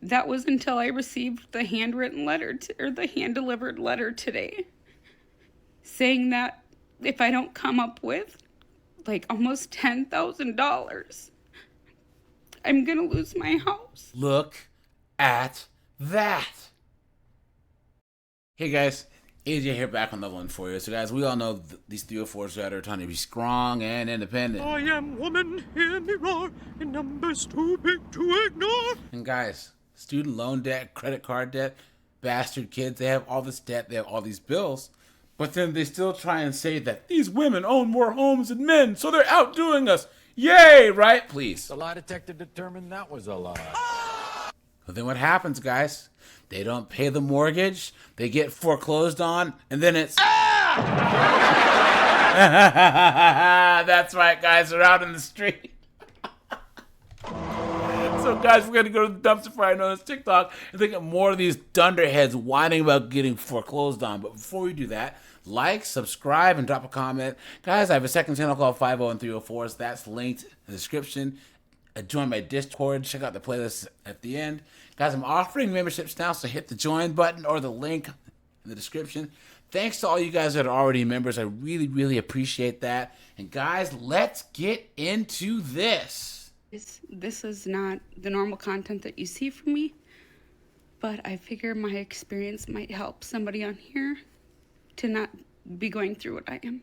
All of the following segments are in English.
That was until I received the handwritten letter or the hand delivered letter today saying that if I don't come up with like almost $10,000, I'm going to lose my house. Look at that. Hey guys, AJ here back on Level 1 for you. So guys, we all know these 304s that are trying to be strong and independent. I am woman, hear me roar, in numbers too big to ignore. And guys, student loan debt, credit card debt, bastard kids, they have all this debt, they have all these bills. But then they still try and say that these women own more homes than men, so they're outdoing us. Yay, right? Please. The lie detector determined that was a lie. But then what happens, guys? They don't pay the mortgage, they get foreclosed on, and then it's... That's right, guys, they're out in the street. So guys, we're going to go to the dumpster fire known as TikTok and think of more of these dunderheads whining about getting foreclosed on. But before we do that, like, subscribe, and drop a comment. Guys, I have a second channel called 50 and 304s. That's linked in the description. Join my Discord. Check out the playlist at the end. Guys, I'm offering memberships now, so hit the join button or the link in the description. Thanks to all you guys that are already members. I really, really appreciate that. And guys, let's get into this. This is not the normal content that you see from me, but I figure my experience might help somebody on here to not be going through what I am.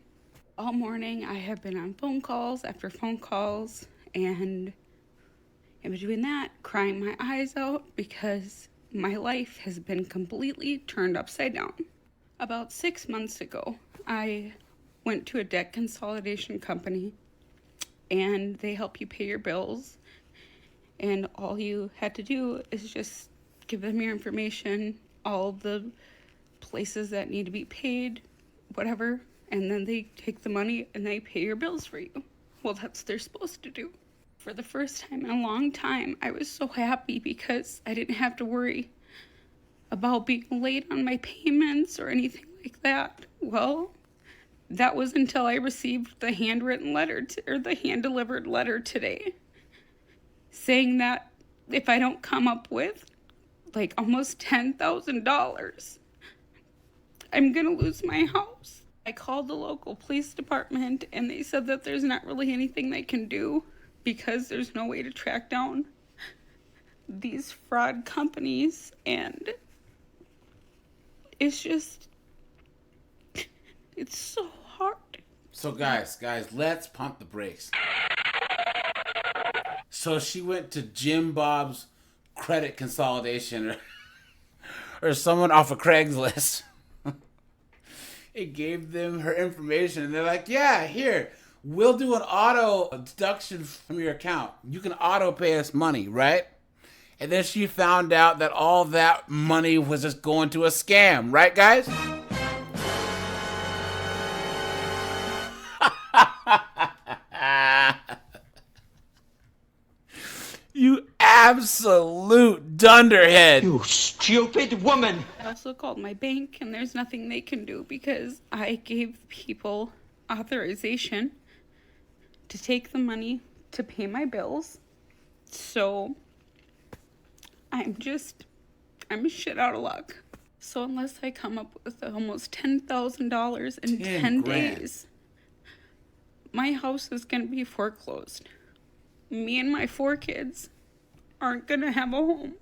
All morning I have been on phone calls after phone calls, and in between that, crying my eyes out because my life has been completely turned upside down. About 6 months ago, I went to a debt consolidation company, and they help you pay your bills, and all you had to do is just give them your information, all the places that need to be paid, whatever, and then they take the money and they pay your bills for you. Well, that's what they're supposed to do. For the first time in a long time, I was so happy because I didn't have to worry about being late on my payments or anything like that. Well, that was until I received the handwritten letter or the hand delivered letter today saying that if I don't come up with like almost $10,000, I'm going to lose my house. I called the local police department and they said that there's not really anything they can do because there's no way to track down these fraud companies, and it's just, it's so hard. So guys, let's pump the brakes. So she went to Jim Bob's credit consolidation or someone off of Craigslist. It gave them her information and they're like, yeah, here, we'll do an auto deduction from your account. You can auto pay us money, right? And then she found out that all that money was just going to a scam, right guys? You absolute dunderhead. You stupid woman. I also called my bank and there's nothing they can do because I gave people authorization to take the money to pay my bills. So I'm shit out of luck. So unless I come up with almost $10,000 in 10 days, my house is going to be foreclosed. Me and my 4 kids aren't going to have a home.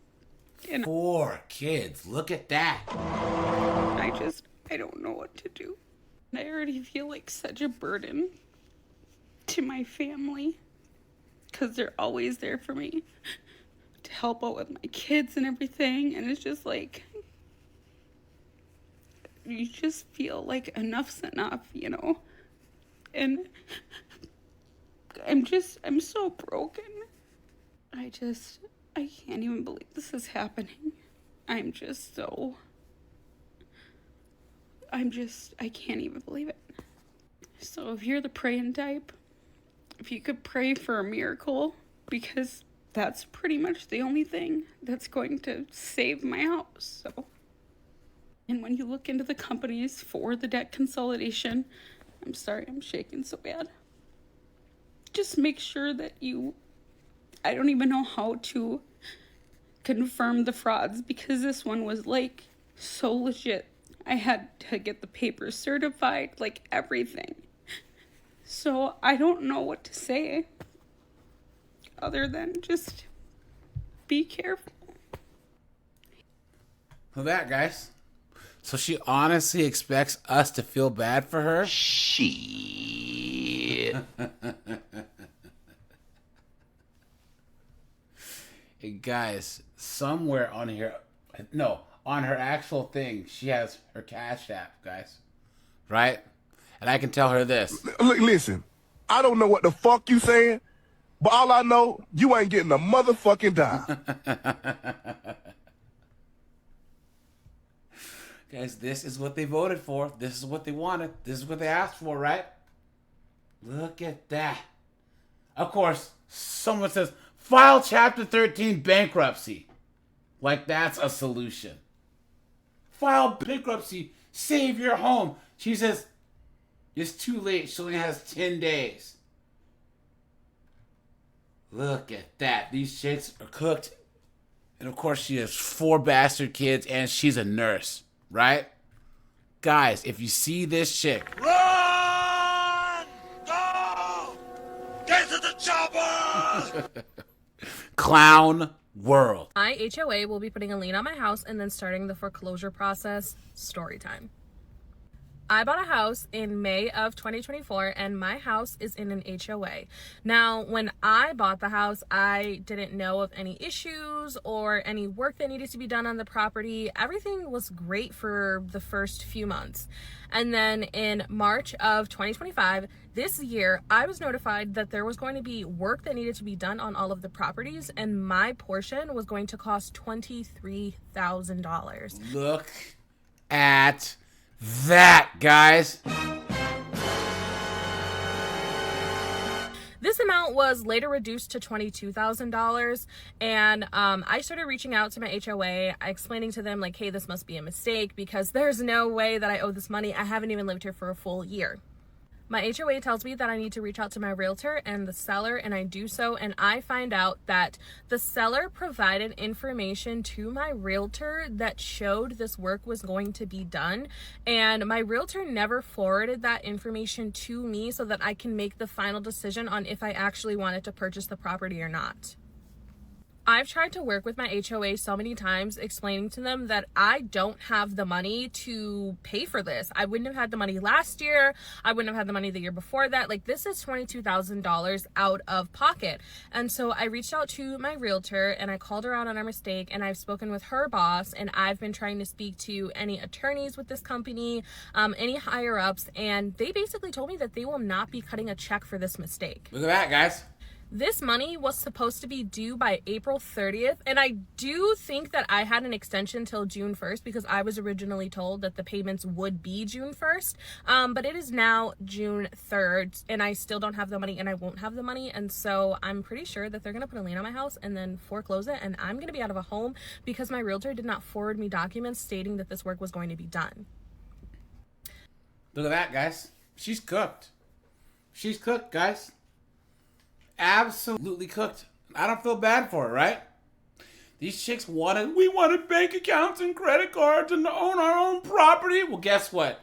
And 4 kids, look at that. I don't know what to do. I already feel like such a burden to my family because they're always there for me to help out with my kids and everything. And it's just like, you just feel like enough's enough, you know? And I'm so broken. I can't even believe this is happening. I can't even believe it. So if you're the praying type, if you could pray for a miracle, because that's pretty much the only thing that's going to save my house. So, and when you look into the companies for the debt consolidation, I'm sorry, I'm shaking so bad. Just make sure that I don't even know how to confirm the frauds because this one was like so legit. I had to get the papers certified, like everything. So I don't know what to say other than just be careful. For that, guys. So she honestly expects us to feel bad for her? Shit. Hey, guys, somewhere on here, no, on her actual thing, she has her Cash App, guys. Right? And I can tell her this. Listen, I don't know what the fuck you saying, but all I know, you ain't getting a motherfucking dime. Guys, this is what they voted for. This is what they wanted. This is what they asked for, right? Look at that. Of course, someone says, file Chapter 13 bankruptcy. Like that's a solution. File bankruptcy. Save your home. She says, it's too late. She only has 10 days. Look at that. These chicks are cooked. And of course, she has 4 bastard kids and she's a nurse, right? Guys, if you see this chick, Run! Go! Get to the chopper! clown world. My HOA will be putting a lien on my house and then starting the foreclosure process. Story time. I bought a house in May of 2024 and my house is in an HOA. Now, when I bought the house, I didn't know of any issues or any work that needed to be done on the property. Everything was great for the first few months. And then in March of 2025, this year, I was notified that there was going to be work that needed to be done on all of the properties and my portion was going to cost $23,000. Look at that, guys. This amount was later reduced to $22,000 and I started reaching out to my HOA, explaining to them like, hey, this must be a mistake because there's no way that I owe this money. I haven't even lived here for a full year. My HOA tells me that I need to reach out to my realtor and the seller, and I do so, and I find out that the seller provided information to my realtor that showed this work was going to be done, and my realtor never forwarded that information to me so that I can make the final decision on if I actually wanted to purchase the property or not. I've tried to work with my HOA so many times, explaining to them that I don't have the money to pay for this. I wouldn't have had the money last year. I wouldn't have had the money the year before that. Like, this is $22,000 out of pocket. And so I reached out to my realtor and I called her out on our mistake, and I've spoken with her boss, and I've been trying to speak to any attorneys with this company, any higher ups, and they basically told me that they will not be cutting a check for this mistake. Look at that, guys. This money was supposed to be due by April 30th, and I do think that I had an extension till June 1st because I was originally told that the payments would be June 1st, but it is now June 3rd, and I still don't have the money, and I won't have the money, and so I'm pretty sure that they're going to put a lien on my house and then foreclose it, and I'm going to be out of a home because my realtor did not forward me documents stating that this work was going to be done. Look at that, guys. She's cooked. She's cooked, guys. Absolutely cooked. I don't feel bad for her, right? These chicks we wanted bank accounts and credit cards and to own our own property. Well, guess what?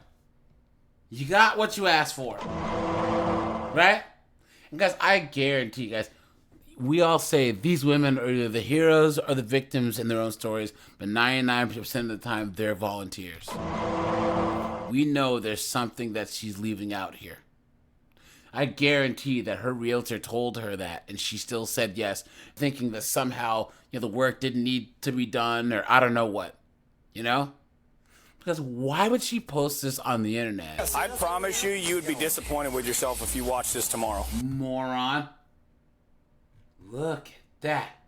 You got what you asked for. Right? And guys, I guarantee you guys, we all say these women are either the heroes or the victims in their own stories, but 99% of the time, they're volunteers. We know there's something that she's leaving out here. I guarantee that her realtor told her that, and she still said yes, thinking that somehow, the work didn't need to be done, or I don't know what, Because why would she post this on the internet? I promise you, you would be disappointed with yourself if you watch this tomorrow. Moron. Look at that.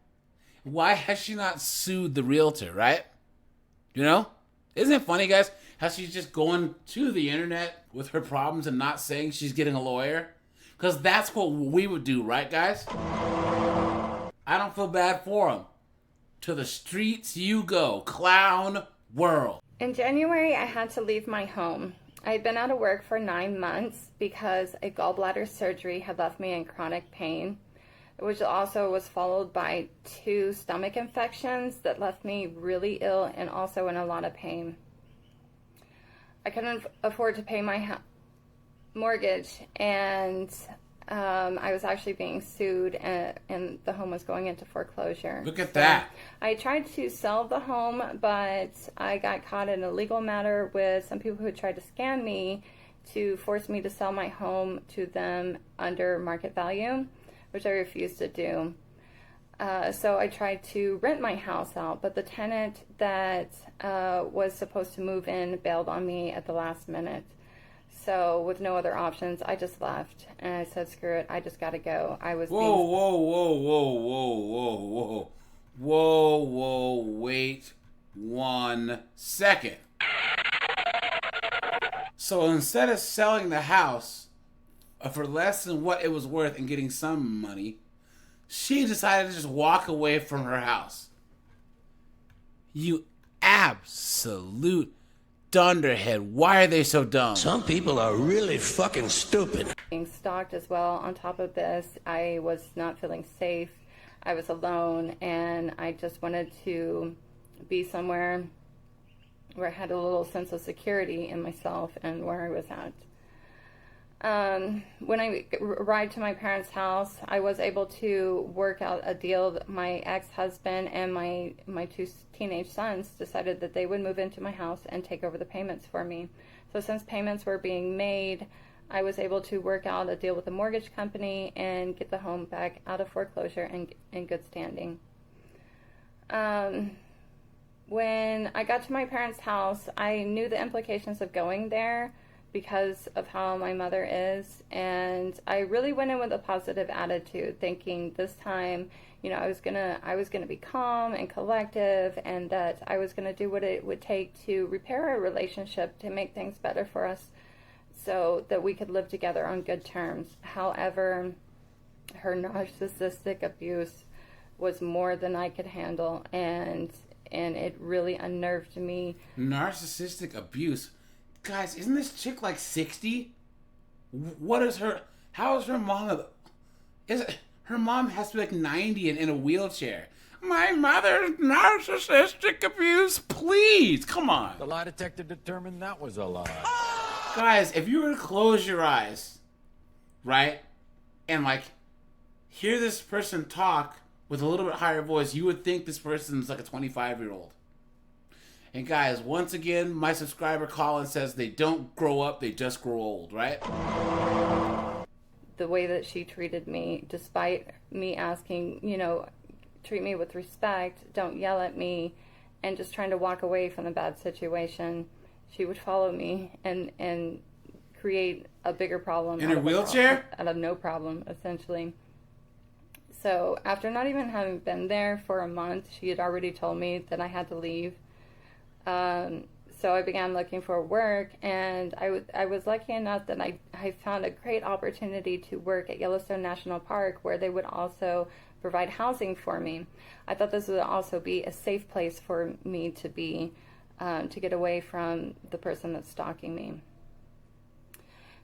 Why has she not sued the realtor, right? Isn't it funny, guys, how she's just going to the internet with her problems and not saying she's getting a lawyer? Because that's what we would do, right, guys? I don't feel bad for them. To the streets you go, clown world. In January, I had to leave my home. I had been out of work for 9 months because a gallbladder surgery had left me in chronic pain. which also was followed by 2 stomach infections that left me really ill and also in a lot of pain. I couldn't afford to pay my mortgage, and I was actually being sued, and the home was going into foreclosure. Look at that. I tried to sell the home, but I got caught in a legal matter with some people who tried to scam me to force me to sell my home to them under market value, which I refused to do. So I tried to rent my house out, but the tenant that was supposed to move in bailed on me at the last minute. So with no other options, I just left. And I said, screw it, I just got to go. I was Whoa, wait 1 second. So instead of selling the house for less than what it was worth and getting some money, she decided to just walk away from her house. You absolute dunderhead. Why are they so dumb? Some people are really fucking stupid. being stalked as well. On top of this, I was not feeling safe. I was alone, and I just wanted to be somewhere where I had a little sense of security in myself and where I was at. When I arrived to my parents' house, I was able to work out a deal. My ex-husband and my 2 teenage sons decided that they would move into my house and take over the payments for me. So since payments were being made, I was able to work out a deal with the mortgage company and get the home back out of foreclosure and in good standing. When I got to my parents' house, I knew the implications of going there because of how my mother is, and I really went in with a positive attitude, thinking this time, you know, I was gonna be calm and collective, and that I was gonna do what it would take to repair our relationship, to make things better for us, so that we could live together on good terms. However, her narcissistic abuse was more than I could handle, and it really unnerved me. Narcissistic abuse. Guys, isn't this chick like 60? What is her... How is her mom... Her mom has to be like 90 and in a wheelchair. My mother's narcissistic abuse. Please, come on. The lie detector determined that was a lie. Guys, if you were to close your eyes, right, and like hear this person talk with a little bit higher voice, you would think this person's like a 25-year-old. And guys, once again, my subscriber Colin says they don't grow up, they just grow old, right? The way that she treated me, despite me asking, you know, treat me with respect, don't yell at me, and just trying to walk away from the bad situation, she would follow me and create a bigger problem. In her wheelchair? Out of no problem, essentially. So after not even having been there for a month, she had already told me that I had to leave. So I began looking for work, and I was lucky enough that I found a great opportunity to work at Yellowstone National Park, where they would also provide housing for me. I thought this would also be a safe place for me to be, to get away from the person that's stalking me.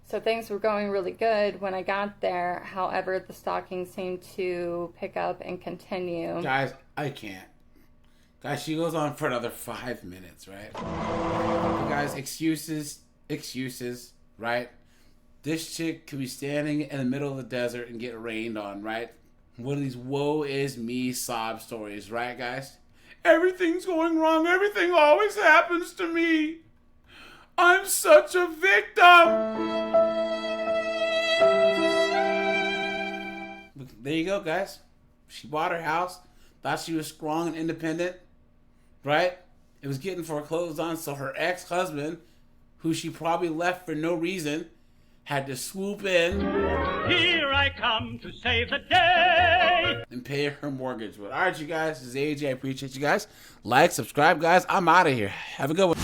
So things were going really good when I got there. However, the stalking seemed to pick up and continue. Guys, I can't. Guys, she goes on for another 5 minutes, right? But guys, excuses, right? This chick could be standing in the middle of the desert and get rained on, right? One of these woe is me sob stories, right, guys? Everything's going wrong. Everything always happens to me. I'm such a victim. There you go, guys. She bought her house, thought she was strong and independent, right? It was getting foreclosed on, so her ex-husband, who she probably left for no reason, had to swoop in. Here I come to save the day. And pay her mortgage. But all right, you guys, this is AJ. I appreciate you guys. Like, subscribe, guys. I'm out of here. Have a good one.